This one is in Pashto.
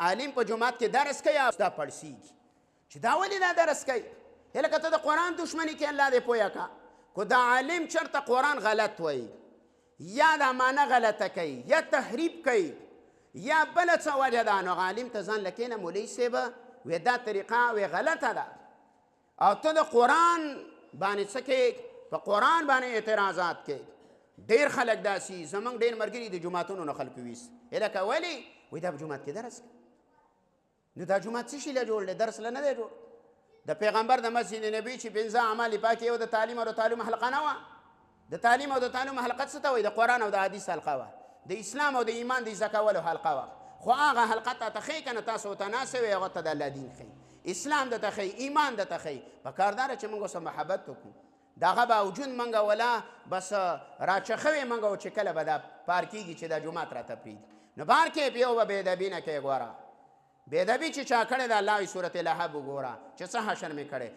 عالم په جومات کې درس کوي او دا پړسیږي چې دا ولې دا درس کوي لکه ته د قرآن دشمني کې الله دې پویه کا کو دا عالم چرته قرآن غلط وایي یا دا معنی غلطه کوي یا تحریف کوي یا بله څه وجه ده نو عالم ته ځان لکېنه مولوي صاحبه وی دا طریقه وی غلطه ده او ته د قرآن باندې څه کوې په قرآن باندې اعتراضات کوې ډېر خلک داسي زموږ ډېر ملګري د جوماتونو نه خلکو ویست لکه ولې وایي دا په جومات کې درس کوي نو دا جومات څه شي له جوړ دی درس له نه دی جوړ د پیغمبر د مسجد نبي چې 15 اعمال پاک یو د تعلیم او د تعلیم حلقه نه وه د تعلیم او د تعلیم حلقه څه ته وایي د قرآن او د حدیث حلقه وه د اسلام او د ایمان د عزه کولو حلقه وه خو هغه حلقه ته ښیي که نه تاسو ورته ناست وئ هغه ته د الله دین ښیي اسلام درته ښیي ایمان درته ښیي پکار دا ده چې موږ ورسره محبت وکړو د هغه باوجود موږ ولا بس راچخوې موږ و چې کله به دا پار کېږي چې دا جومات راته پرېږدي نو پار کې یو به بېادبي نه کوې ګوره بېادبي چې چا کړې ده الله وایي صورت لهب وګوره چې څه حشر مې کړی